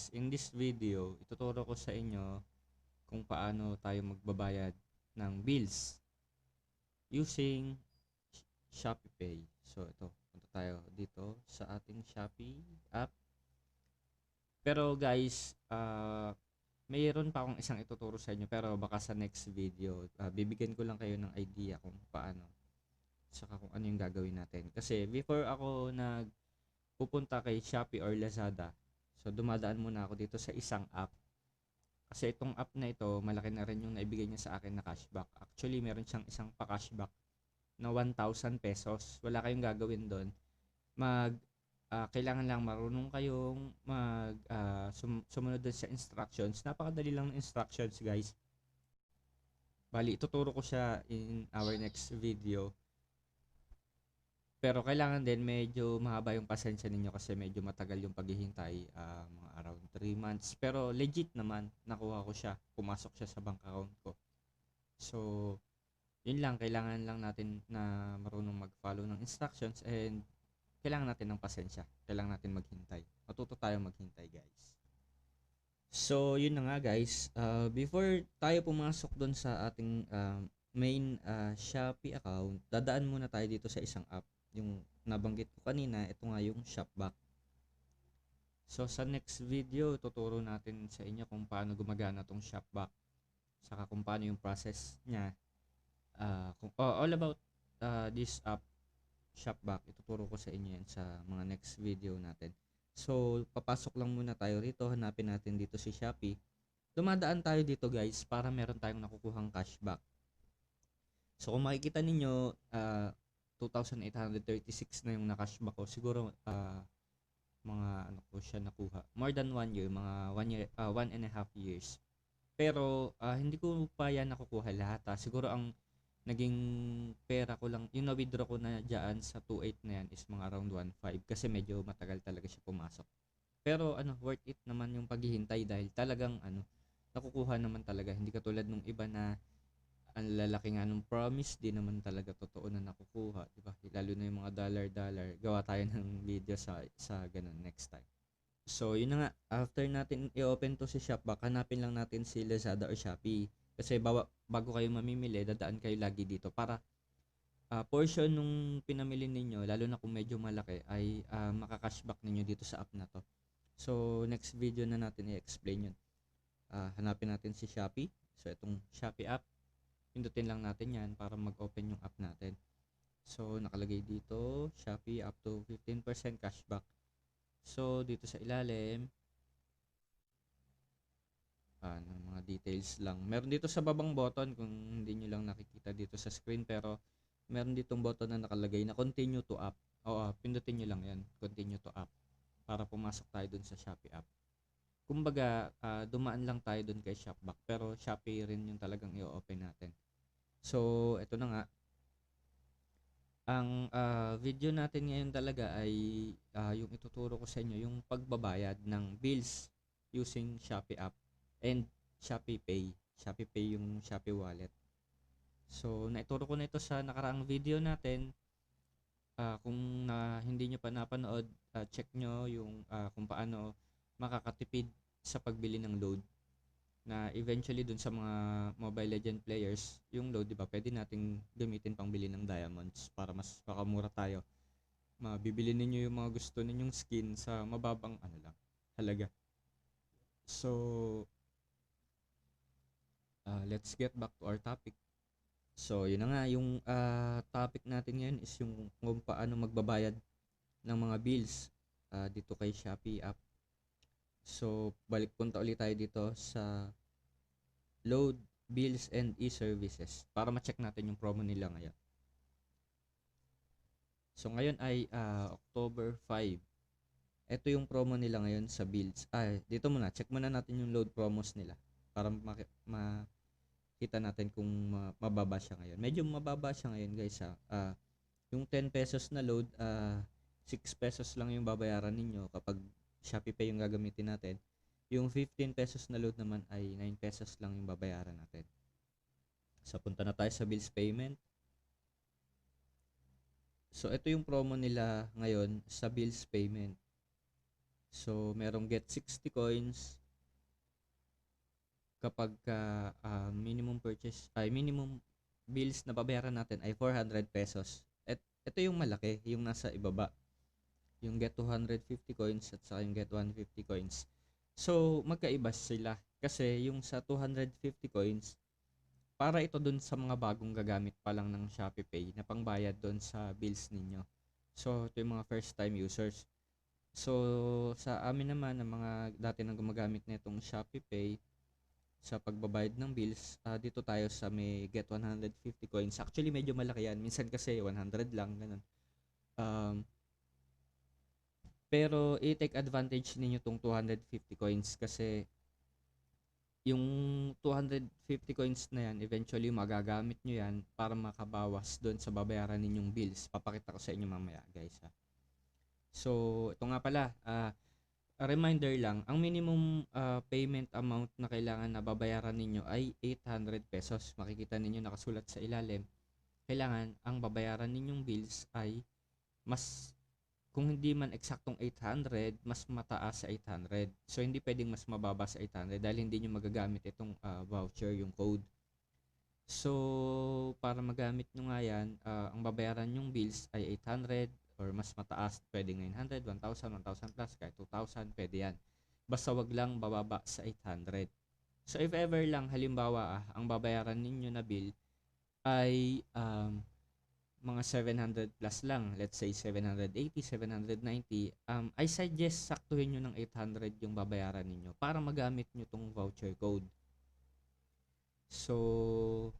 guys, in this video, ituturo ko sa inyo kung paano tayo magbabayad ng bills using Shopee Pay. So ito, punta tayo dito sa ating Shopee app. Pero guys, mayroon pa akong isang ituturo sa inyo pero baka sa next video, bibigyan ko lang kayo ng idea kung paano saka kung ano yung gagawin natin. Kasi before ako nagpupunta kay Shopee or Lazada, so dumadaan muna ako dito sa isang app. Kasi itong app na ito, malaki na rin yung naibigay niya sa akin na cashback. Actually, meron siyang isang pa-cashback na 1,000 pesos. Wala kayong gagawin doon. Kailangan lang marunong kayong sumunod dun sa instructions. Napakadali lang ng instructions, guys. Bali, ituturo ko siya in our next video. Pero kailangan din medyo mahaba yung pasensya ninyo kasi medyo matagal yung paghihintay, mga around 3 months. Pero legit naman, nakuha ko siya, pumasok siya sa bank account ko. So, yun lang, kailangan lang natin na marunong mag-follow ng instructions and kailangan natin ng pasensya. Kailangan natin maghintay. Matuto tayo maghintay, guys. So, yun na nga, guys. Before tayo pumasok doon sa ating main Shopee account, dadaan muna tayo dito sa isang app. Yung nabanggit ko kanina, ito nga yung Shopback. So, sa next video, tuturo natin sa inyo kung paano gumagana tong Shopback. Saka kung paano yung process niya. All about this app, Shopback, ituturo ko sa inyo yan sa mga next video natin. So, papasok lang muna tayo rito. Hanapin natin dito si Shopee. Dumadaan tayo dito, guys, para meron tayong nakukuhang cashback. So, kung makikita ninyo, 2,836 na yung na-cashback ko. Siguro, mga ano ko siya nakuha. More than 1 year, mga 1.5 years. Pero, hindi ko pa yan nakukuha lahat. Siguro, ang naging pera ko lang, yung na-withdraw ko na dyan sa 2.8 na yan is mga around 1.5 kasi medyo matagal talaga siya pumasok. Pero, worth it naman yung paghihintay dahil talagang, nakukuha naman talaga. Hindi katulad nung iba na ang lalaki nga nung promise, di naman talaga totoo na nakukuha, di ba? Lalo na yung mga dollar. Gawa tayo ng video sa ganun next time. So, yun na nga. After natin i-open to si Shopback, hanapin lang natin si Lazada or Shopee. Kasi bago kayo mamimili, dadaan kayo lagi dito para portion nung pinamili ninyo, lalo na kung medyo malaki, ay makakashback ninyo dito sa app na to. So, next video na natin i-explain yun. Hanapin natin si Shopee. So, itong Shopee app. Pindutin lang natin yan para mag-open yung app natin. So, nakalagay dito, Shopee up to 15% cashback. So, dito sa ilalim, mga details lang. Meron dito sa babang button, kung hindi nyo lang nakikita dito sa screen, pero meron ditong button na nakalagay na continue to app. Pindutin nyo lang yan, continue to app, para pumasok tayo dun sa Shopee app. Kumbaga, dumaan lang tayo dun kay Shopback, pero Shopee rin yung talagang i-open natin. So, ito na nga. Ang video natin ngayon talaga ay yung ituturo ko sa inyo, yung pagbabayad ng bills using Shopee app and Shopee Pay. Shopee Pay yung Shopee wallet. So, naituro ko na ito sa nakaraang video natin. Kung hindi nyo pa napanood, check nyo yung kung paano makakatipid sa pagbili ng load. Na eventually dun sa mga Mobile Legend players, yung load, di ba, pwede nating gamitin pang bili ng diamonds para mas makamura tayo. Mabibili ninyo yung mga gusto ninyong skin sa mababang halaga. So, let's get back to our topic. So, yun na nga, yung topic natin ngayon is yung kung paano magbabayad ng mga bills dito kay Shopee app. So, balik punta ulit tayo dito sa load, bills, and e-services para ma-check natin yung promo nila ngayon. So, ngayon ay October 5. Ito yung promo nila ngayon sa bills. Dito muna, check muna natin yung load promos nila para makita natin kung mababa siya ngayon. Medyo mababa siya ngayon, guys. Yung 10 pesos na load, 6 pesos lang yung babayaran ninyo kapag Shopee Pay yung gagamitin natin. Yung 15 pesos na load naman ay 9 pesos lang yung babayaran natin. So, punta na tayo sa bills payment. So, ito yung promo nila ngayon sa bills payment. So, merong get 60 coins kapag minimum purchase ay minimum bills na babayaran natin ay 400 pesos. At ito yung malaki, yung nasa ibaba. Yung get 250 coins at saka yung get 150 coins. So, magkaiba sila. Kasi yung sa 250 coins, para ito dun sa mga bagong gagamit pa lang ng Shopee Pay na pangbayad dun sa bills ninyo. So, ito yung mga first time users. So, sa amin naman, ng mga dati nang gumagamit nitong Shopee Pay, sa pagbabayad ng bills, dito tayo sa may get 150 coins. Actually, medyo malaki yan. Minsan kasi 100 lang, ganun. Um, pero i-take advantage ninyo tong 250 coins kasi yung 250 coins na yan, eventually magagamit nyo yan para makabawas doon sa babayaran ninyong bills. Papakita ko sa inyo mamaya, guys. Ha? So, ito nga pala, a reminder lang, ang minimum payment amount na kailangan na babayaran ninyo ay 800 pesos. Makikita ninyo nakasulat sa ilalim. Kailangan ang babayaran ninyong bills ay mas, kung hindi man eksaktong 800, mas mataas sa 800. So, hindi pwedeng mas mababa sa 800 dahil hindi nyo magagamit itong voucher, yung code. So, para magamit nyo nga yan, ang babayaran yung bills ay 800 or mas mataas, pwedeng 900, 1,000, 1,000 plus, kahit 2,000, pwede yan. Basta wag lang bababa sa 800. So, if ever lang, halimbawa, ang babayaran ninyo na bill ay mga 700 plus lang, let's say 780, 790, I suggest saktuhin nyo ng 800 yung babayaran ninyo para magamit nyo tong voucher code. So,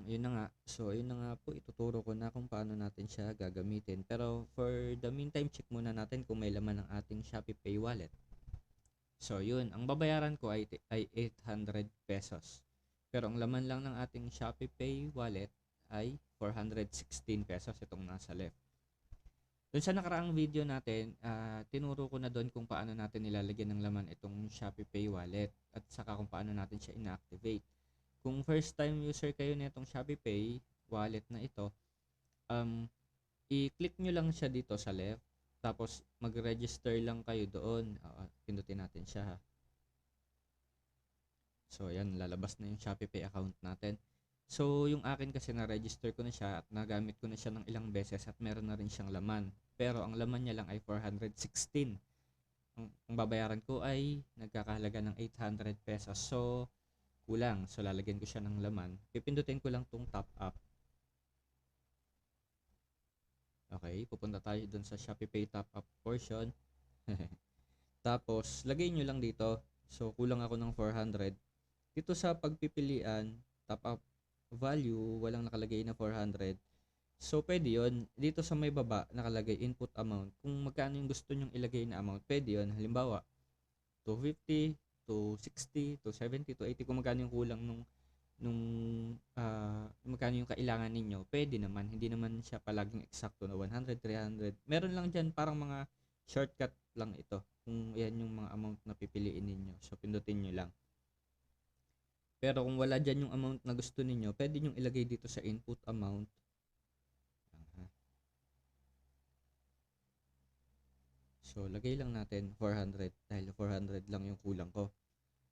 yun na nga. So, yun na nga po, ituturo ko na kung paano natin siya gagamitin. Pero, for the meantime, check muna natin kung may laman ng ating Shopee Pay wallet. So, yun. Ang babayaran ko ay 800 pesos. Pero, ang laman lang ng ating Shopee Pay wallet ay 416 pesos itong nasa left. Doon sa nakaraang video natin, tinuro ko na doon kung paano natin nilalagyan ng laman itong Shopee Pay wallet at saka kung paano natin siya inactivate. Kung first time user kayo nitong Shopee Pay wallet na ito, i-click nyo lang siya dito sa left, tapos mag-register lang kayo doon. Pindutin natin siya ha. So, ayan, lalabas na yung Shopee Pay account natin. So, yung akin kasi na-register ko na siya at nagamit ko na siya ng ilang beses at meron na rin siyang laman. Pero ang laman niya lang ay 416. Ang babayaran ko ay nagkakahalaga ng 800 pesos. So, kulang. So, lalagyan ko siya ng laman. Pipindutin ko lang tong top up. Okay, pupunta tayo dun sa Shopee Pay top up portion. Tapos, lagay nyo lang dito. So, kulang ako ng 400. Dito sa pagpipilian, top up value, walang nakalagay na 400. So, pwede yun. Dito sa may baba, nakalagay input amount. Kung magkano yung gusto nyong ilagay na amount, pwede yun. Halimbawa, 250, 260, 270, 280, kung magkano yung kulang nung magkano yung kailangan ninyo, pwede naman. Hindi naman siya palaging eksakto na 100, 300. Meron lang dyan parang mga shortcut lang ito. Kung yan yung mga amount na pipiliin ninyo. So, pindutin nyo lang. Pero kung wala dyan yung amount na gusto ninyo, pwede nyo ilagay dito sa input amount. So, lagay lang natin 400 dahil 400 lang yung kulang ko.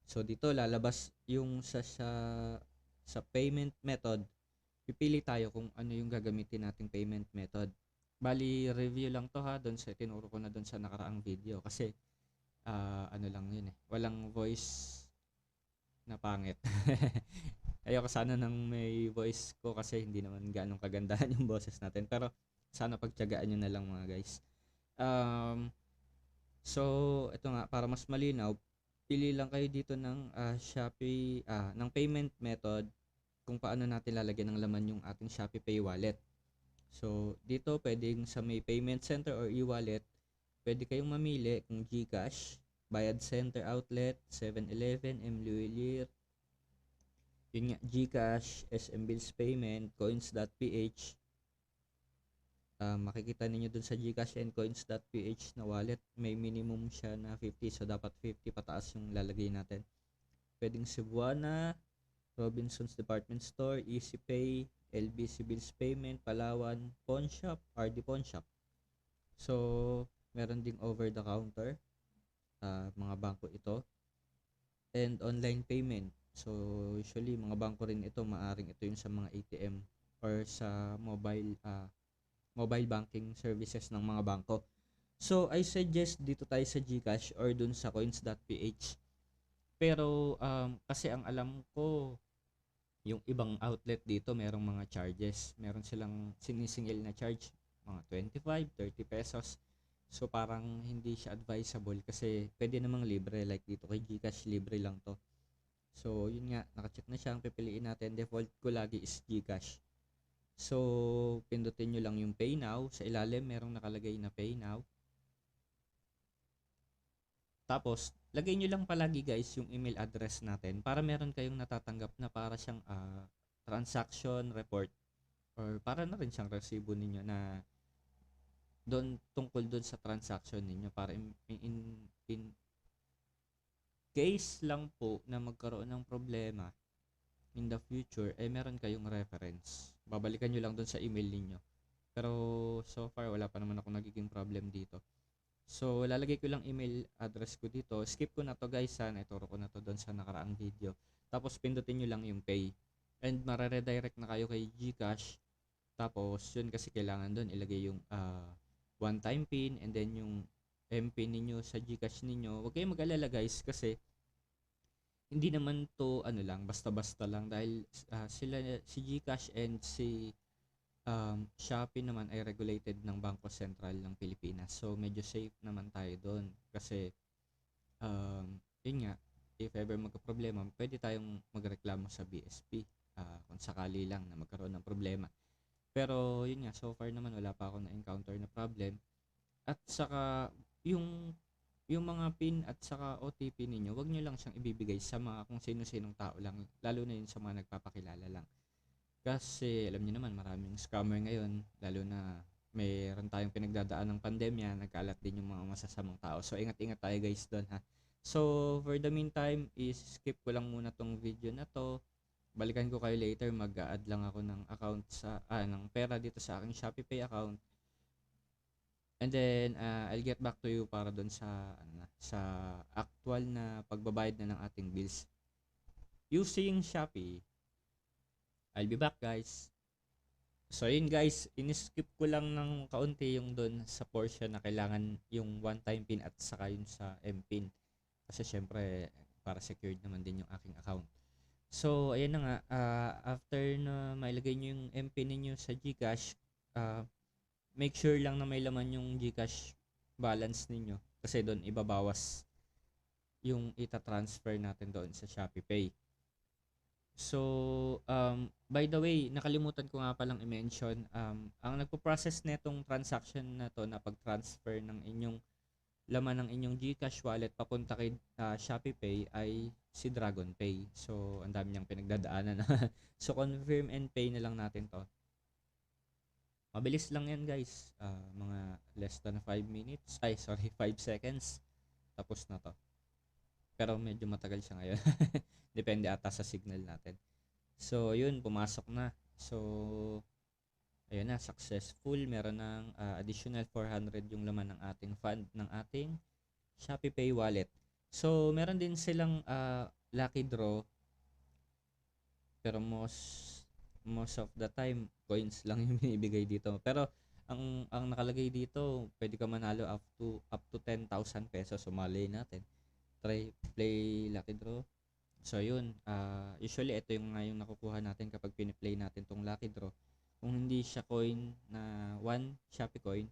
So, dito lalabas yung sa payment method. Pipili tayo kung ano yung gagamitin nating payment method. Bali, review lang to ha, doon sa tinuro ko na doon sa nakaraang video. Kasi, ano lang yun eh. Walang voice na pangit. Ayoko sana nang may voice ko kasi hindi naman ganong kagandahan yung boses natin. Pero, sana pagtiyagaan nyo na lang mga guys. So, ito nga, para mas malinaw, pili lang kayo dito ng Shopee, ng payment method kung paano natin lalagyan ng laman yung ating Shopee Pay wallet. So, dito pwedeng sa may payment center or e-wallet, pwede kayong mamili kung GCash, Bayad Center Outlet, 7-Eleven, M. Luilier, yun nga, GCash, SM Bills Payment, Coins.ph. Makikita ninyo dun sa GCash and Coins.ph na wallet, may minimum siya na 50, so dapat 50 pataas yung lalagay natin. Pwedeng Cebuana, Robinsons Department Store, EasyPay, LBC Bills Payment, Palawan, Pawn Shop, RD Pawn Shop. So, meron ding over the counter, mga bangko ito, and online payment. So usually mga bangko rin ito, maaring ito yung sa mga ATM or sa mobile banking services ng mga bangko. So I suggest dito tayo sa GCash or dun sa coins.ph. Pero kasi ang alam ko, yung ibang outlet dito merong mga charges. Meron silang sinisingil na charge, mga 25, 30 pesos. So parang hindi siya advisable kasi pwede namang libre, like dito kay GCash libre lang to. So yun nga, naka-check na siya. Ang pipiliin natin, default ko lagi is GCash. So pindutin nyo lang yung Pay Now. Sa ilalim merong nakalagay na Pay Now. Tapos lagay nyo lang palagi guys yung email address natin para meron kayong natatanggap na para siyang transaction report, or para na rin siyang resibo ninyo na doon tungkol doon sa transaction ninyo, para in case lang po na magkaroon ng problema in the future, meron kayong reference. Babalikan nyo lang doon sa email ninyo. Pero so far wala pa naman ako nagiging problem dito. So lalagay ko lang email address ko dito. Skip ko na to guys, naituro ko na to doon sa nakaraang video. Tapos pindutin nyo lang yung pay. And mare-redirect na kayo kay GCash. Tapos yun, kasi kailangan doon ilagay yung one time pin and then yung MPIN ninyo sa GCash ninyo. Huwag kayong mag-alala guys, kasi hindi naman to lang basta-basta lang, dahil si GCash and si Shopee naman ay regulated ng Bangko Sentral ng Pilipinas. So medyo safe naman tayo doon kasi yun nga, if ever magka-problema, pwede tayong magreklamo sa BSP kung sakali lang na magkaroon ng problema. Pero yun nga, so far naman wala pa ako na-encounter na problem. At saka yung mga PIN at saka OTP ninyo, wag nyo lang siyang ibibigay sa mga kung sino-sinong tao lang, lalo na yun sa mga nagpapakilala lang. Kasi alam niyo naman, maraming scammer ngayon, lalo na mayroon tayong pinagdadaan ng pandemya, nagkalat din yung mga masasamang tao. So ingat-ingat tayo guys doon ha. So for the meantime, skip ko lang muna tong video na to. Balikan ko kayo later, mag-add lang ako ng account sa ng pera dito sa aking Shopee Pay account. And then I'll get back to you para doon sa actual na pagbabayad na ng ating bills using Shopee. I'll be back guys. So yun guys, in-skip ko lang ng kaunti yung doon sa portion na kailangan yung one time pin at saka yung sa MPIN. Kasi syempre para secured naman din yung aking account. So ayan na nga, after na mailagay nyo yung MPIN ninyo sa GCash, make sure lang na may laman yung GCash balance ninyo, kasi doon ibabawas yung ita-transfer natin doon sa Shopee Pay. So, by the way, nakalimutan ko nga palang i-mention, ang nagpo-process netong transaction na to na pag-transfer ng inyong laman ng inyong GCash wallet papunta kay Shopee Pay ay si Dragon Pay. So, ang dami niyang pinagdadaanan. So, confirm and pay na lang natin to. Mabilis lang yan guys. Mga less than 5 minutes. 5 seconds. Tapos na to. Pero medyo matagal siya ngayon. Depende ata sa signal natin. So, yun, pumasok na. So, ayun na, successful. Meron ng additional 400 yung laman ng ating fund, ng ating Shopee Pay wallet. So, meron din silang lucky draw. Pero most of the time, coins lang yung binibigay dito. Pero, ang nakalagay dito, pwede ka manalo up to 10,000 pesos. Sumali natin. Play lucky draw. So yun, usually ito yung nakukuha natin kapag piniplay natin tong lucky draw. Kung hindi siya coin na 1 Shopee coin,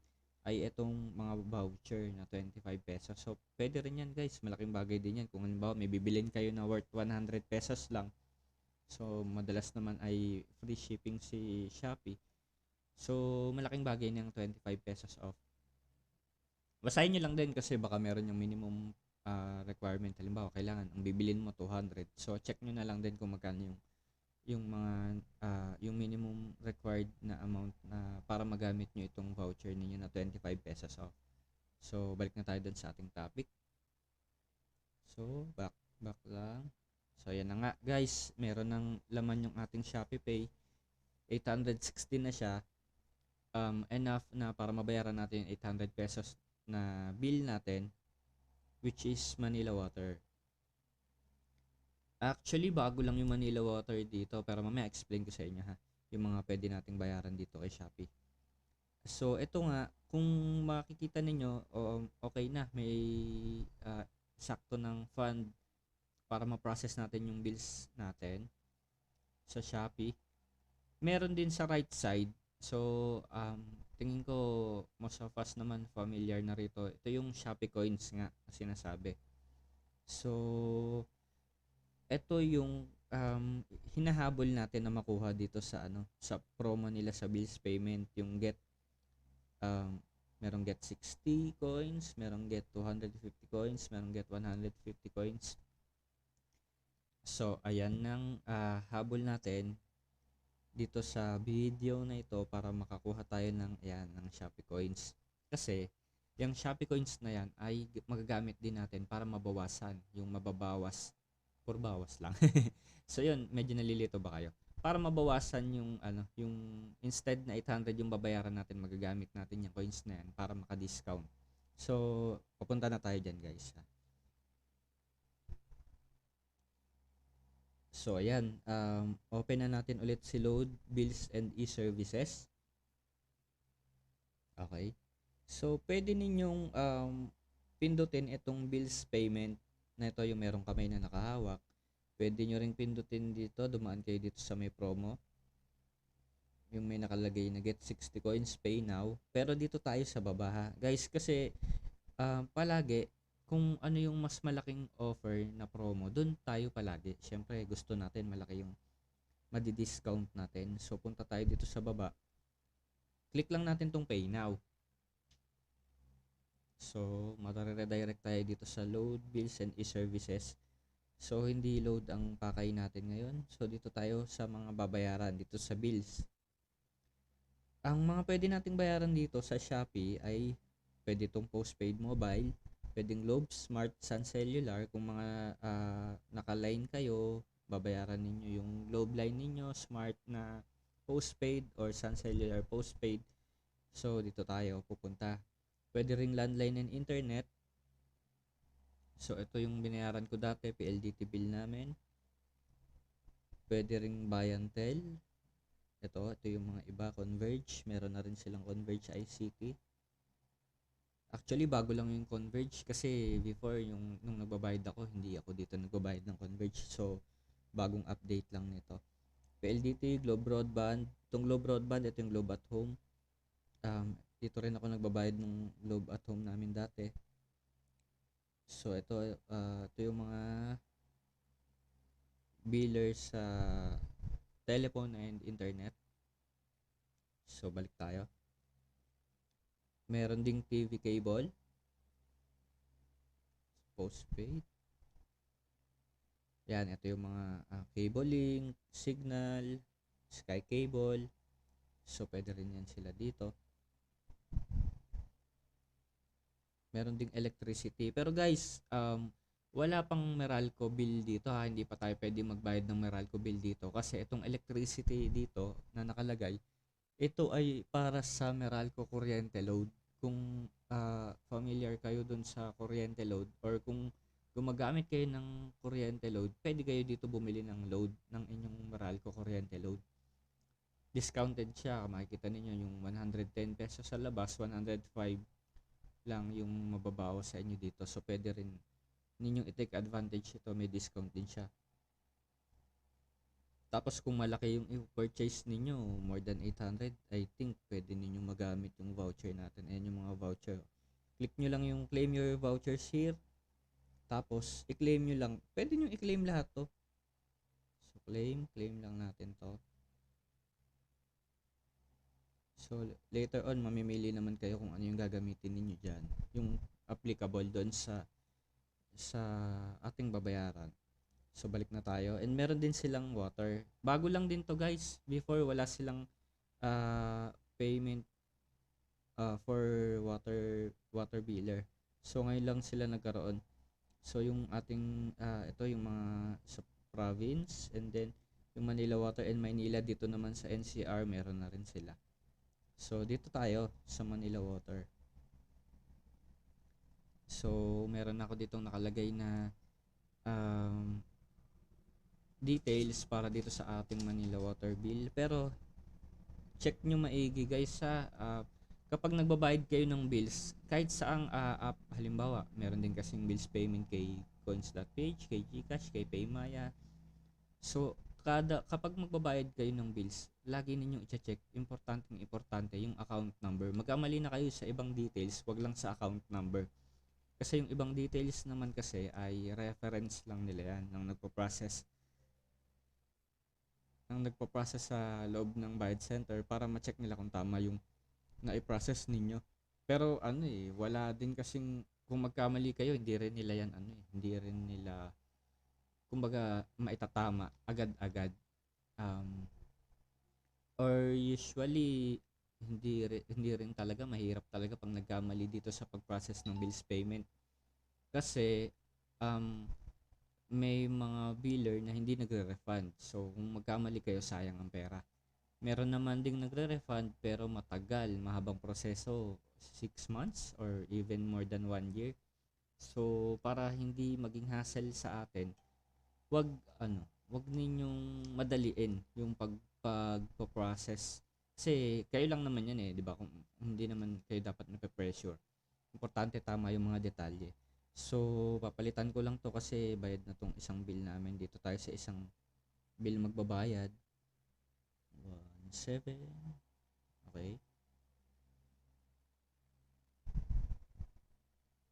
ay itong mga voucher na 25 pesos. So pwede rin yan guys, malaking bagay din yan. Kung halimbawa may bibilin kayo na worth 100 pesos lang, so madalas naman ay free shipping si Shopee. So malaking bagay niyang 25 pesos off. Basahin nyo lang din kasi baka meron yung minimum requirement. Halimbawa, kailangan ang bibilin mo 200. So check nyo na lang din kung magkano yung mga yung minimum required na amount na para magamit nyo itong voucher ninyo na 25 pesos off. So balik na tayo dun sa ating topic. So back lang. So yan na nga guys, meron ng laman yung ating Shopee Pay. 860 na siya. Enough na para mabayaran natin yung 800 pesos na bill natin, which is Manila Water. Actually, bago lang yung Manila Water dito, pero mamaya explain ko sa inyo ha, yung mga pwede nating bayaran dito kay Shopee. So, ito nga, kung makikita ninyo, okay na, may sakto ng fund para ma-process natin yung bills natin sa Shopee. Meron din sa right side. So, tingin ko most of us naman familiar na rito. Ito yung Shopee Coins nga na sinasabi. So, ito yung hinahabol natin na makuha dito sa sa promo nila sa bills payment, yung merong get 60 coins, merong get 250 coins, merong get 150 coins. So, ayan nang habol natin dito sa video na ito para makakuha tayo ng Shopee Coins. Kasi, yung Shopee Coins na yan ay magagamit din natin para mabawasan yung mababawas. Pur bawas lang. So, yun, medyo nalilito ba kayo? Para mabawasan yung yung instead na 800 yung babayaran natin, magagamit natin yung coins na yan para maka-discount. So, papunta na tayo dyan, guys. So, ayan. Open na natin ulit si Load, Bills, and E-Services. Okay. So, pwede ninyong pindutin itong bills payment na ito yung merong kamay na nakahawak. Pwede nyo ring pindutin dito, dumaan kayo dito sa may promo. Yung may nakalagay na get 60 coins, pay now. Pero dito tayo sa baba ha. Guys, kasi palagi, kung ano yung mas malaking offer na promo, dun tayo palagi. Siyempre, gusto natin malaki yung madi-discount natin. So, punta tayo dito sa baba. Click lang natin tong pay now. So, mare-redirect tayo dito sa load, bills, and e-services. So, hindi load ang pakay natin ngayon. So, dito tayo sa mga babayaran, dito sa bills. Ang mga pwede nating bayaran dito sa Shopee ay pwede itong postpaid mobile, pwedeng Globe, Smart, Sun Cellular. Kung mga naka-line kayo, babayaran ninyo yung Globe line ninyo, Smart na postpaid or Sun Cellular postpaid. So, dito tayo pupunta. Pwede ring landline and internet. So, ito yung binayaran ko dati, PLDT bill namin. Pwede ring buy and tell. Ito yung mga iba, Converge. Meron na rin silang Converge ICT. Actually, bago lang yung Converge kasi before, nung nagbabayad ako, hindi ako dito nagbabayad ng Converge. So, bagong update lang nito. PLDT, Globe Broadband. Itong Globe Broadband, ito yung Globe at Home. Dito rin ako nagbabayad ng Globe at Home namin dati. So, ito yung mga billers sa telephone and internet. So, balik tayo. Meron ding TV cable. Postpaid. Yan, ito yung mga cable link, signal, sky cable. So, pwede rin yan sila dito. Meron ding electricity. Pero guys, wala pang Meralco bill dito ha. Hindi pa tayo pwede magbayad ng Meralco bill dito. Kasi itong electricity dito na nakalagay, ito ay para sa Meralco kuryente load. Kung familiar kayo dun sa kuryente load or kung gumagamit kayo ng kuryente load, pwede kayo dito bumili ng load ng inyong Meralco kuryente load. Discounted siya. Makikita ninyo yung 110 pesos sa labas, 105 lang yung mababawas sa inyo dito. So, pwede rin ninyong i-take advantage ito. May discount din siya. Tapos, kung malaki yung i-purchase ninyo, more than 800, I think pwede ninyong magamit yung voucher natin. Ayan yung mga voucher. Click nyo lang yung claim your vouchers here. Tapos, i-claim nyo lang. Pwede nyo i-claim lahat to. So, claim lang natin to. So, later on, mamimili naman kayo kung ano yung gagamitin ninyo dyan. Yung applicable doon sa ating babayaran. So, balik na tayo. And meron din silang water. Bago lang din to guys. Before, wala silang payment for water biller. So, ngayon lang sila nagkaroon. So, yung ating, ito yung mga sa province. And then, yung Manila Water and Maynila, dito naman sa NCR, meron na rin sila. So, dito tayo sa Manila Water. So, meron ako ditong nakalagay na um, details para dito sa ating Manila water bill. Pero check nyo maigi guys sa kapag nagbabayad kayo ng bills kahit saang app, halimbawa meron din kasing bills payment kay coins.ph, kay Gcash, kay Paymaya. So kapag magbabayad kayo ng bills, lagi ninyong i-check, importante yung account number. Magkamali na kayo sa ibang details, wag lang sa account number. Kasi yung ibang details naman kasi ay reference lang nila yan nang nagpo-process sa loob ng bayad center para ma-check nila kung tama yung na-process ninyo. Pero wala din kasing kung magkamali kayo, hindi rin nila yan hindi rin nila kumbaga maitatama agad-agad. Um, or usually hindi rin talaga mahirap talaga pag nagkamali dito sa pag-process ng bills payment. Kasi um, may mga biller na hindi nagre-refund. So, kung magkamali kayo, sayang ang pera. Meron naman ding nagre-refund pero matagal, mahabang proseso, 6 months or even more than 1 year. So, para hindi maging hassle sa atin, wag wag ninyong madaliin yung pagpo-process. Kasi kayo lang naman yan 'di ba? Kung hindi naman kayo dapat nape-pressure. Importante tama yung mga detalye. So, papalitan ko lang to kasi bayad na tong isang bill namin. Dito tayo sa isang bill magbabayad. 1.7. Okay.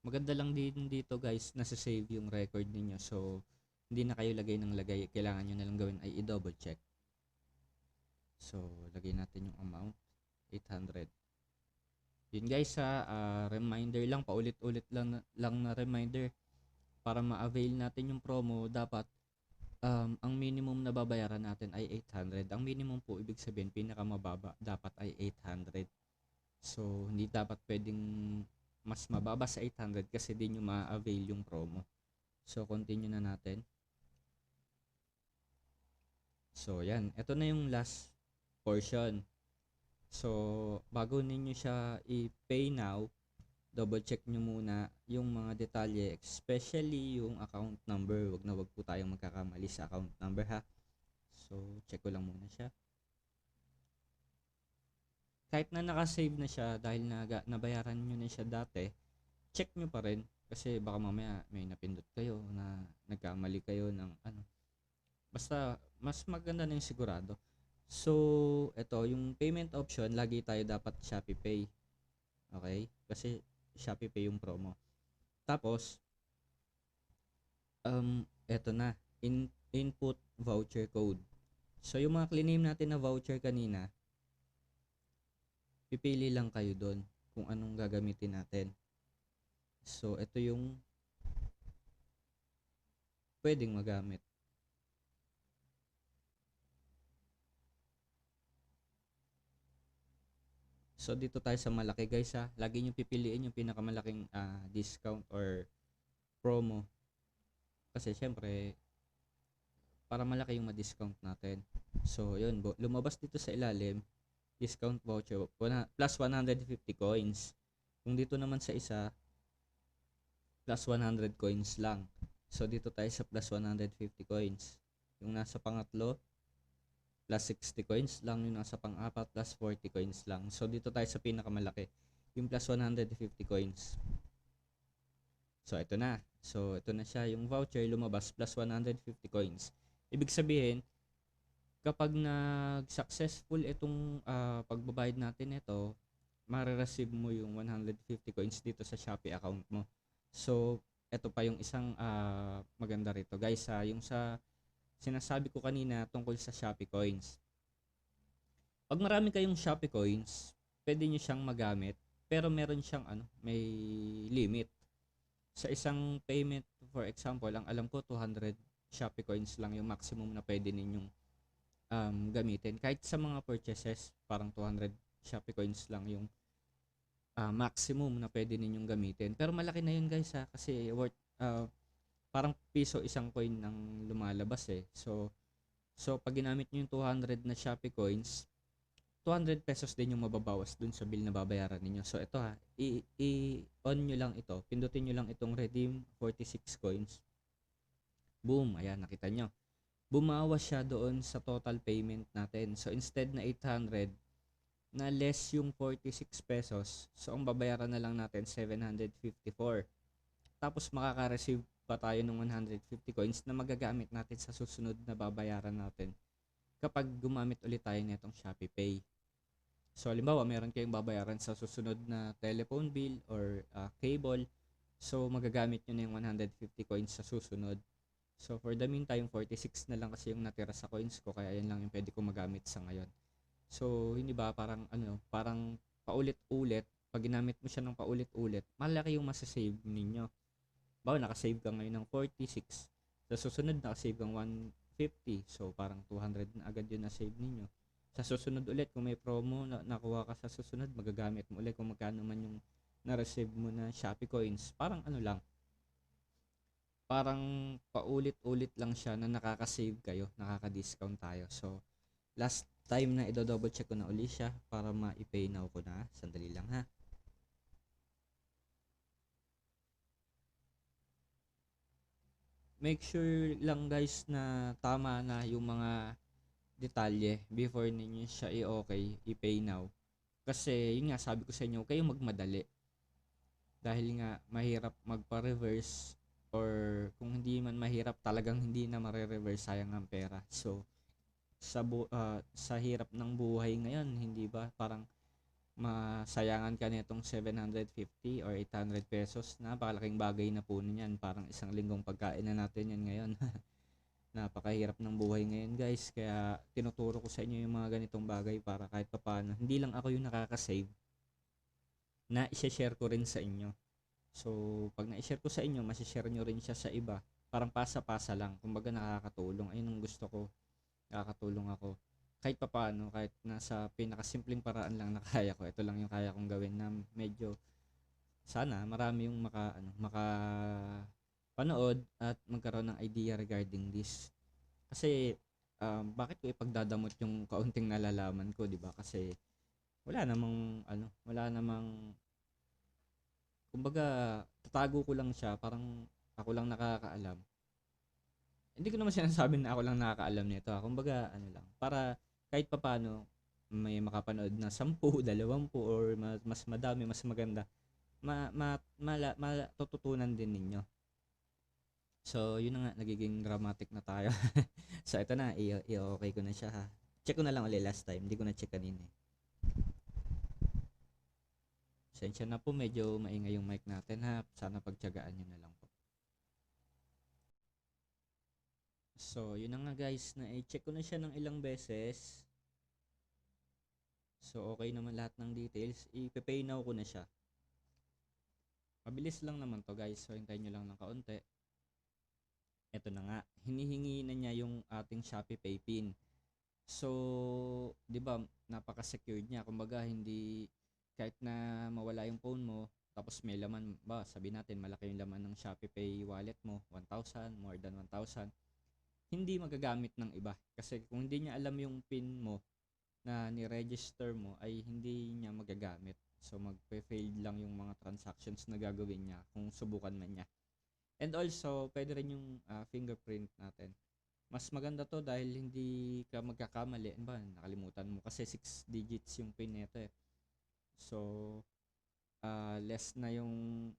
Maganda lang din dito guys, nasa-save yung record ninyo. So, hindi na kayo lagay ng lagay. Kailangan nyo na lang gawin ay i-double check. So, lagay natin yung amount. 800. Yun guys reminder lang, paulit-ulit lang na reminder para ma-avail natin yung promo. Dapat ang minimum na babayaran natin ay 800. Ang minimum po ibig sabihin pinakamababa dapat ay 800. So hindi dapat pwedeng mas mababa sa 800 kasi di nyo ma-avail yung promo. So continue na natin. So yan, ito na yung last portion. So bago ninyo siya i-pay now, double check nyo muna yung mga detalye, especially yung account number. Wag po tayong magkakamali sa account number ha. So check ko lang muna siya. Kahit na nakasave na siya dahil nabayaran nyo na siya dati, check nyo pa rin kasi baka mamaya may napindot kayo na nagkamali kayo ng basta mas maganda na yung sigurado. So ito yung payment option, lagi tayo dapat Shopee Pay. Okay, kasi Shopee Pay yung promo. Tapos eto na, input voucher code. So yung mga claim natin na voucher kanina, pipili lang kayo doon kung anong gagamitin natin. So ito yung pwedeng magamit. So dito tayo sa malaki guys ha. Lagi nyo pipiliin yung pinakamalaking discount or promo. Kasi syempre para malaki yung ma-discount natin. So yun, lumabas dito sa ilalim, discount voucher plus 150 coins. Kung dito naman sa isa, plus 100 coins lang. So dito tayo sa plus 150 coins. Yung nasa pangatlo, plus 60 coins lang. Yung nasa pang-apat, plus 40 coins lang. So dito tayo sa pinakamalaki, yung plus 150 coins. So ito na. So ito na siya, yung voucher lumabas plus 150 coins. Ibig sabihin, kapag nag-successful itong pagbabayad natin ito, mare-receive mo yung 150 coins dito sa Shopee account mo. So ito pa yung isang maganda rito guys yung sa sinasabi ko kanina tungkol sa Shopee coins. Pag marami kayong Shopee coins, pwede nyo siyang magamit pero meron siyang may limit. Sa isang payment, for example, ang alam ko 200 Shopee coins lang yung maximum na pwede ninyong gamitin. Kahit sa mga purchases, parang 200 Shopee coins lang yung maximum na pwede ninyong gamitin. Pero malaki na yun guys kasi worth parang piso isang coin ng lumalabas So pag ginamit nyo yung 200 na Shopee coins, ₱200 din yung mababawas dun sa bill na babayaran ninyo. So ito ha, i-on nyo lang ito, pindutin nyo lang itong redeem 46 coins. Boom, ayan, nakita nyo. Bumawas siya doon sa total payment natin. So instead na 800, na less yung ₱46, so ang babayaran na lang natin 754. Tapos makaka-receive pa tayo ng 150 coins na magagamit natin sa susunod na babayaran natin kapag gumamit ulit tayo nitong Shopee Pay. So halimbawa, meron kayong babayaran sa susunod na telephone bill or cable. So magagamit nyo na yung 150 coins sa susunod. So for the meantime, 46 na lang kasi yung natira sa coins ko, kaya yan lang yung pwede kong magamit sa ngayon. So hindi ba parang parang paulit-ulit, pag ginamit mo siya ng paulit-ulit, malaki yung masasave ninyo. Bawa nakasave ka ngayon ng 46, sa susunod nakasave kang 150, so parang 200 na agad yun na save ninyo. Sa susunod ulit, kung may promo na nakuha ka sa susunod, magagamit mo ulit kung magkano man yung na-receive mo na Shopee coins. Parang parang paulit-ulit lang siya na nakaka-save kayo, nakaka-discount tayo. So last time na i-double check ko na uli siya para ma-pay now ko na. Sandali lang ha. Make sure lang guys na tama na yung mga detalye before ninyo siya i-okay, i-pay now. Kasi yun nga, sabi ko sa inyo, kayo magmadali. Dahil nga mahirap magpa-reverse, or kung hindi man mahirap, talagang hindi na mare-reverse, sayang ang pera. So sa hirap ng buhay ngayon, hindi ba? Parang masayangan ka nitong 750 or 800 pesos. Napakalaking bagay na po niyan. Parang isang linggong pagkain na natin yan ngayon. Napakahirap ng buhay ngayon guys. Kaya tinuturo ko sa inyo yung mga ganitong bagay para kahit papaano, hindi lang ako yung nakaka-save, na i-share ko rin sa inyo. So pag na-share ko sa inyo, masishare nyo rin siya sa iba. Parang pasa-pasa lang. Kumbaga nakakatulong. Ayun ang gusto ko. Nakakatulong ako kahit papaano, kahit nasa pinakasimpleng paraan lang na kaya ko. Ito lang yung kaya kong gawin na medyo sana marami yung maka panood at magkaroon ng idea regarding this. Kasi bakit ko ipagdadamot yung kaunting nalalaman ko, 'di ba? Kasi wala namang kumbaga tatago ko lang siya, parang ako lang nakakaalam. Hindi ko naman sinasabi na ako lang nakakaalam nito. Kumbaga lang, para kahit papaano may makapanood na 10, 20 or mas madami, mas maganda, matututunan din ninyo. So, yun na nga, nagiging dramatic na tayo. So, ito na, i-okay ko na siya ha. Check ko na lang ulit last time, hindi ko na check kanina eh. Sensya na po, medyo maingay yung mic natin ha. Sana pagtiyagaan nyo na lang po. So, yun na nga guys, na i-check ko na siya ng ilang beses. So, okay naman lahat ng details. I-pay now ko na siya. Mabilis lang naman to guys. So, hintayin nyo lang ng kaunti. Ito na nga. Hinihingi na niya yung ating Shopee Pay PIN. So, di ba, napaka-secured niya. Kumbaga, hindi, kahit na mawala yung phone mo, tapos may laman ba, sabi natin, malaki yung laman ng Shopee Pay wallet mo, 1,000, more than 1,000. Hindi magagamit ng iba. Kasi kung hindi niya alam yung PIN mo na ni-register mo, ay hindi niya magagamit. So magpe-failed lang yung mga transactions na gagawin niya kung subukan man niya. And also, pwede rin yung fingerprint natin. Mas maganda to dahil hindi ka magkakamali. Ano ba, nakalimutan mo kasi 6 digits yung PIN nito eh. So less na yung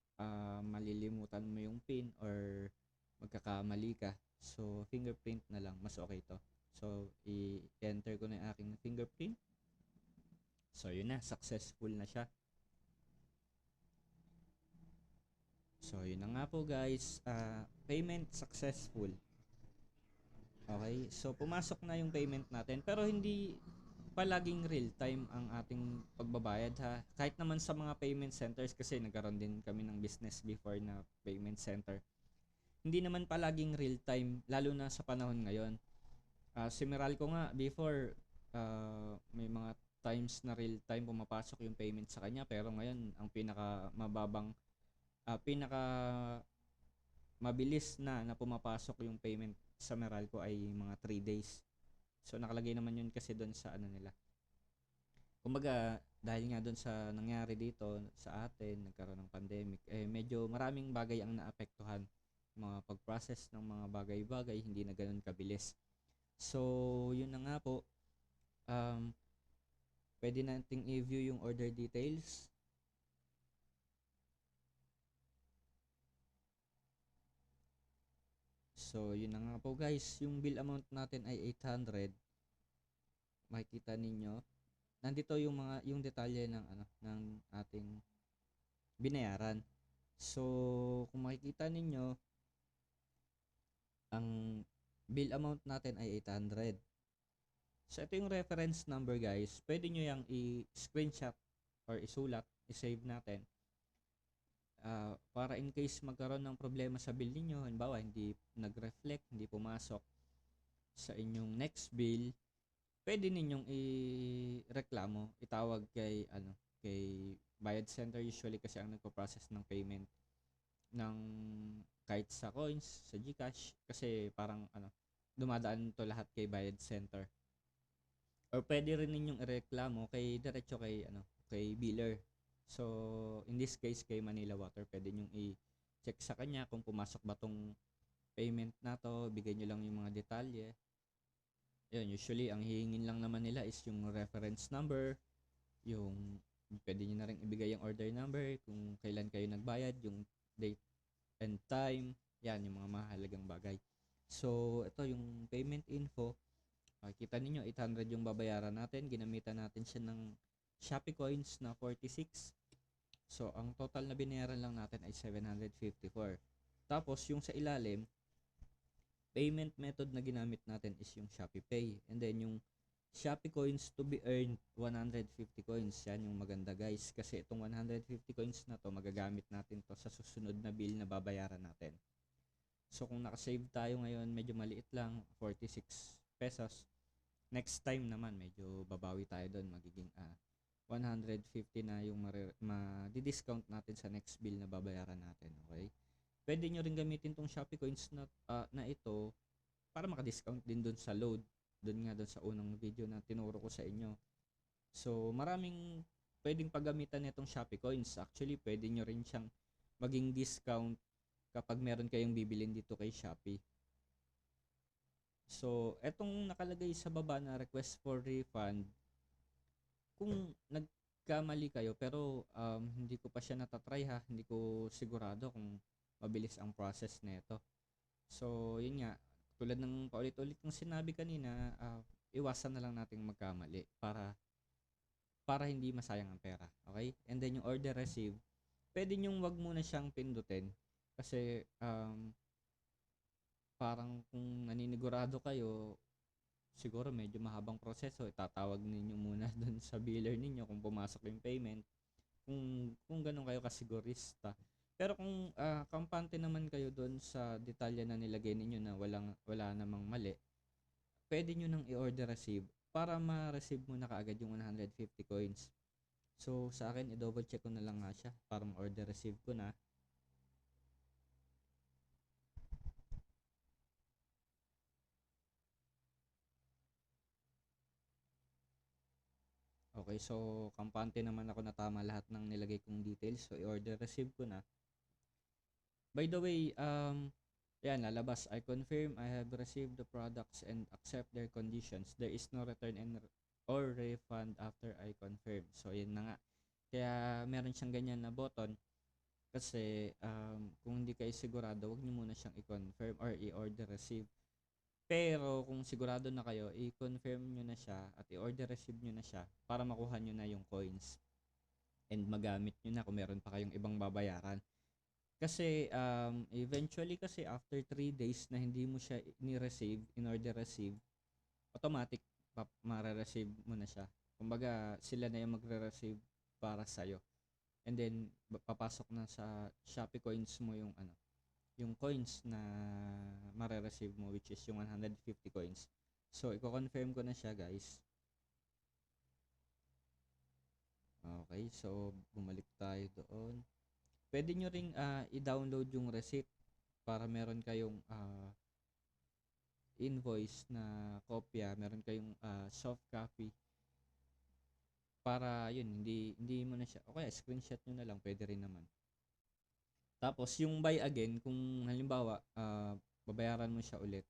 malilimutan mo yung PIN or magkakamali ka. So fingerprint na lang, mas okay to. So i-enter ko na yung aking fingerprint. So yun na, successful na siya. So yun na nga po guys, payment successful. Okay, so pumasok na yung payment natin, pero hindi palaging real time ang ating pagbabayad ha. Kahit naman sa mga payment centers, kasi nagkaroon din kami ng business before na payment center, hindi naman palaging real time, lalo na sa panahon ngayon. Si Meralco nga before, may mga times na real time pumapasok yung payment sa kanya, pero ngayon ang pinaka mababang, pinaka mabilis na pumapasok yung payment sa Meralco ay mga 3 days. So nakalagay naman yun kasi doon sa nila, Kumbaga, dahil nga doon sa nangyari dito sa atin, nagkaroon ng pandemic, medyo maraming bagay ang naapektuhan. Mga pag-process ng mga bagay-bagay, hindi na ganoon kabilis. So, yun na nga po. Um, Pwede nating i-view yung order details. So, yun na nga po guys. Yung bill amount natin ay 800. Makikita ninyo. Nandito yung detalye ng ating binayaran. So, kung makikita ninyo, ang bill amount natin ay 800. So, ito yung reference number guys. Pwede nyo yung i-screenshot or isulat, i-save natin. Para in case magkaroon ng problema sa bill niyo, halimbawa hindi nag-reflect, hindi pumasok sa inyong next bill, pwede ninyong i-reklamo, itawag kay Bayad Center usually kasi ang nagpo-process ng payment ng kahit sa coins, sa GCash kasi parang dumadaan to lahat kay Bayad Center. Or pwede rin ninyong ireklamo diretso kay biller. So, in this case, kay Manila Water, pwede nyong i-check sa kanya kung pumasok ba tong payment na to, bigay nyo lang yung mga detalye. Yun, usually, ang hihingin lang naman nila is yung reference number, yung pwede nyo na rin ibigay yung order number, kung kailan kayo nagbayad, yung date and time, yan, yung mga mahalagang bagay. So, ito yung payment info. Makikita ninyo, 800 yung babayaran natin. Ginamitan natin siya ng Shopee coins na 46. So, ang total na binayaran lang natin ay 754. Tapos, yung sa ilalim, payment method na ginamit natin is yung Shopee Pay. And then, yung Shopee coins to be earned, 150 coins. Yan yung maganda guys. Kasi itong 150 coins na to, magagamit natin to sa susunod na bill na babayaran natin. So, kung nakasave tayo ngayon, medyo maliit lang, 46 pesos. Next time naman, medyo babawi tayo doon. Magiging 150 na yung ma-discount natin sa next bill na babayaran natin. Okay? Pwede nyo rin gamitin tong Shopee coins na ito para maka-discount din doon sa load. Doon nga doon sa unang video na tinuro ko sa inyo. So, maraming pwedeng paggamitan nitong Shopee coins. Actually, pwede nyo rin siyang maging discount kapag meron kayong bibilin dito kay Shopee. So, etong nakalagay sa baba na request for refund, kung nagkamali kayo pero hindi ko pa siya natatry ha, hindi ko sigurado kung mabilis ang process nito. So, yun nga, tulad ng paulit-ulit ng sinabi kanina, iwasan na lang nating magkamali para hindi masayang ang pera. Okay? And then yung order receive, pwede nyong wag muna siyang pindutin kasi parang kung naninigurado kayo, siguro medyo mahabang proseso, itatawag ninyo muna dun sa biller ninyo kung pumasok yung payment. Kung ganun kayo kasigurista. Pero kung kampante naman kayo doon sa detalye na nilagay ninyo na wala namang mali, pwede nyo nang i-order receive para ma-receive mo na kaagad yung 150 coins. So, sa akin, i-double check ko na lang nga siya para ma-order receive ko na. Okay, so kampante naman ako na tama lahat ng nilagay kong details. So, i-order receive ko na. By the way, yan, lalabas. I confirm I have received the products and accept their conditions. There is no return or refund after I confirm. So, yun na nga. Kaya, meron siyang ganyan na button. Kasi, kung hindi kayo sigurado, huwag nyo muna siyang i-confirm or i-order receive. Pero, kung sigurado na kayo, i-confirm nyo na siya at i-order receive nyo na siya para makuha nyo na yung coins. And magamit nyo na kung meron pa kayong ibang babayaran. Kasi eventually kasi after 3 days na hindi mo siya ni-receive, in-order receive, automatic mare-receive mo na siya. Kumbaga sila na yung magre-receive para sa iyo. And then papasok na sa Shopee coins mo yung coins na mare-receive mo which is yung 150 coins. So i-confirm ko na siya, guys. Okay, so bumalik tayo doon. Pwede nyo ring i-download yung receipt para meron kayong invoice na kopya, meron kayong soft copy para yun, hindi mo na siya, o kaya screenshot nyo na lang, pwede rin naman. Tapos yung buy again, kung halimbawa, babayaran mo siya ulit,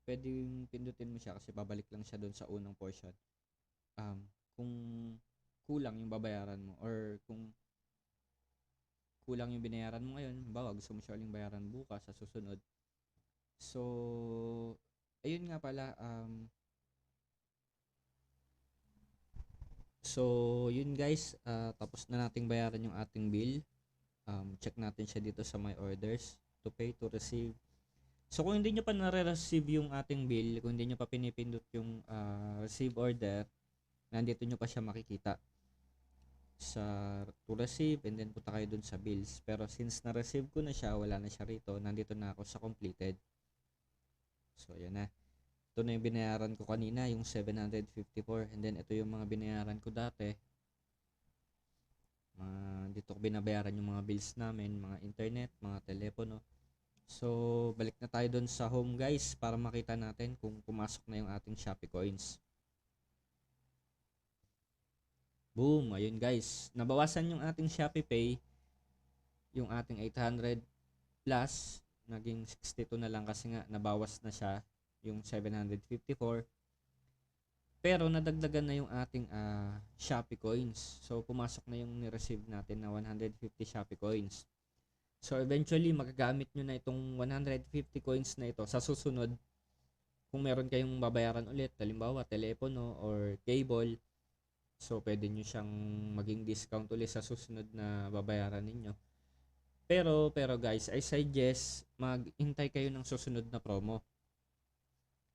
pwedeng pindutin mo siya kasi babalik lang siya doon sa unang portion. Kung kulang yung babayaran mo or kung kulang yung binayaran mo ngayon, halimbawa gusto mo siya uling bayaran bukas sa susunod. So, ayun nga pala, so yun guys, tapos na nating bayaran yung ating bill. Check natin siya dito sa my orders, to pay, to receive. So kung hindi nyo pa nare-receive yung ating bill, kung hindi nyo pa pinipindot yung receive order, nandito nyo pa siya makikita sa to receive, and then punta kayo dun sa bills. Pero since na-receive ko na siya, wala na siya rito, nandito na ako sa completed. So yan na. Ito na yung binayaran ko kanina, yung 754, and then ito yung mga binayaran ko dati. Dito ko binabayaran yung mga bills namin, mga internet, mga telepono. So, balik na tayo doon sa home guys para makita natin kung pumasok na yung ating Shopee coins. Boom! Ayun guys, nabawasan yung ating Shopee Pay, yung ating 800 plus, naging 62 na lang kasi nga nabawas na siya yung 754. Pero nadagdagan na yung ating Shopee coins. So, pumasok na yung ni-receive natin na 150 Shopee coins. So, eventually, magagamit nyo na itong 150 coins na ito sa susunod. Kung meron kayong babayaran ulit, halimbawa, telepono or cable, so, pwede nyo siyang maging discount ulit sa susunod na babayaran ninyo. Pero guys, I suggest maghintay kayo ng susunod na promo.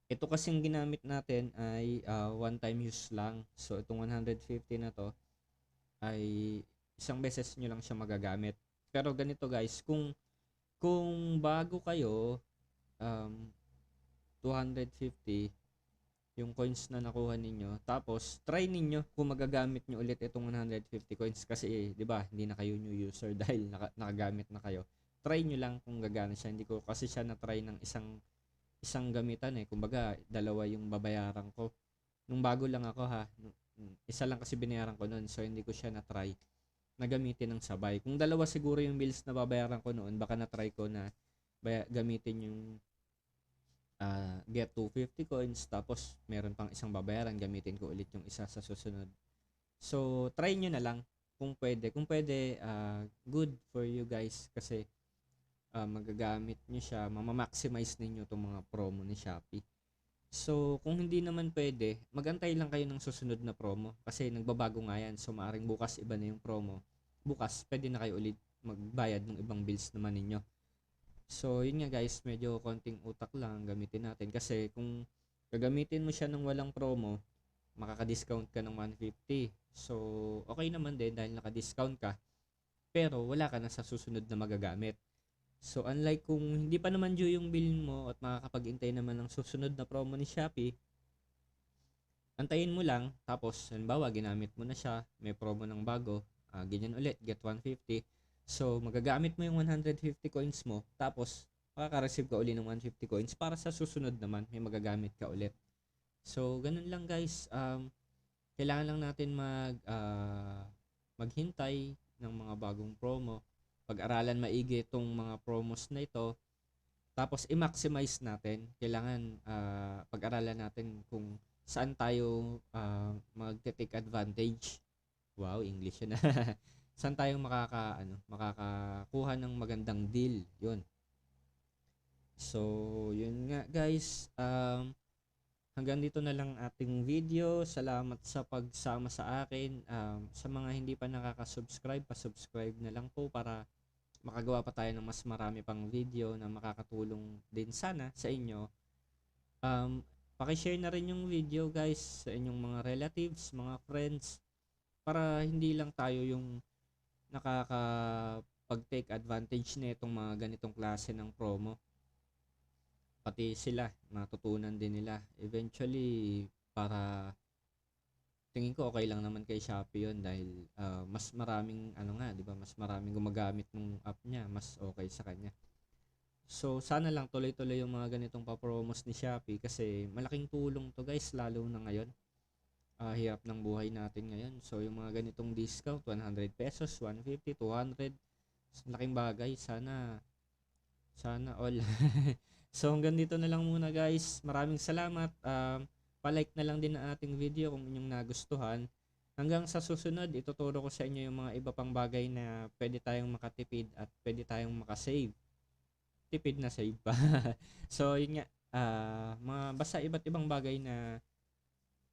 Ito kasing ginamit natin ay one time use lang. So, itong 150 na to ay isang beses nyo lang siya magagamit. Pero ganito guys, kung bago kayo, 250 yung coins na nakuha ninyo, tapos try ninyo kung magagamit nyo ulit itong 150 coins kasi 'di ba hindi na kayo new user dahil nakagamit na kayo. Try nyo lang kung gagana siya. Hindi ko kasi siya na-try ng isang gamitan kumbaga dalawa yung babayaran ko nung bago lang ako isa lang kasi binayaran ko noon, so hindi ko siya na-try na gamitin ng sabay. Kung dalawa siguro yung bills na babayaran ko noon, baka na-try ko na gamitin yung get 250 coins tapos meron pang isang babayaran, gamitin ko ulit yung isa sa susunod. So try nyo na lang kung pwede. Kung pwede, good for you guys kasi magagamit nyo siya, mamamaximize ninyo itong mga promo ni Shopee. So, kung hindi naman pwede, magantay lang kayo ng susunod na promo kasi nagbabago nga yan. So, maaring bukas iba na yung promo. Bukas, pwede na kayo ulit magbayad ng ibang bills naman ninyo. So, yun nga guys, medyo konting utak lang gamitin natin kasi kung gagamitin mo siya ng walang promo, makaka-discount ka ng 150. So, okay naman din dahil naka-discount ka, pero wala ka na sa susunod na magagamit. So, unlike kung hindi pa naman due yung bill mo at makakapag-intay naman ng susunod na promo ni Shopee, antayin mo lang, tapos, halimbawa, ginamit mo na siya, may promo ng bago, ganyan ulit, get 150. So, magagamit mo yung 150 coins mo, tapos, makaka-receive ka uli ng 150 coins para sa susunod naman, may magagamit ka ulit. So, ganun lang guys. Kailangan lang natin maghintay ng mga bagong promo. Pag-aralan maigi itong mga promos na ito. Tapos, i-maximize natin. Kailangan pag-aralan natin kung saan tayo mag-take advantage. Wow, English yun. Saan tayo makakakuha ng magandang deal. Yun. So, yun nga guys. Hanggang dito na lang ating video. Salamat sa pagsama sa akin. Sa mga hindi pa nakaka-subscribe, pa-subscribe na lang po para makagawa pa tayo ng mas marami pang video na makakatulong din sana sa inyo. Paki-share na rin yung video guys sa inyong mga relatives, mga friends para hindi lang tayo yung nakakapag-take advantage na itong mga ganitong klase ng promo. Pati sila, matutunan din nila. Eventually, para tingin ko okay lang naman kay Shopee yun dahil mas maraming, di ba, mas maraming gumagamit ng app niya, mas okay sa kanya. So, sana lang tuloy-tuloy yung mga ganitong pa-promos ni Shopee kasi malaking tulong to guys, lalo na ngayon. hirap ng buhay natin ngayon. So yung mga ganitong discount, 100 pesos, 150, 200, laking bagay. Sana all. So hanggang dito na lang muna guys. Maraming salamat. Pa-like na lang din ang ating video kung inyong nagustuhan. Hanggang sa susunod, ituturo ko sa inyo yung mga iba pang bagay na pwede tayong makatipid at pwede tayong makasave. Tipid na save pa. So yun nga, basta iba't ibang bagay na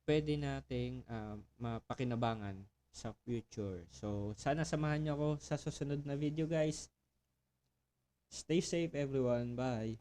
pwede nating mapakinabangan sa future. So sana samahan niyo ako sa susunod na video guys. Stay safe everyone. Bye.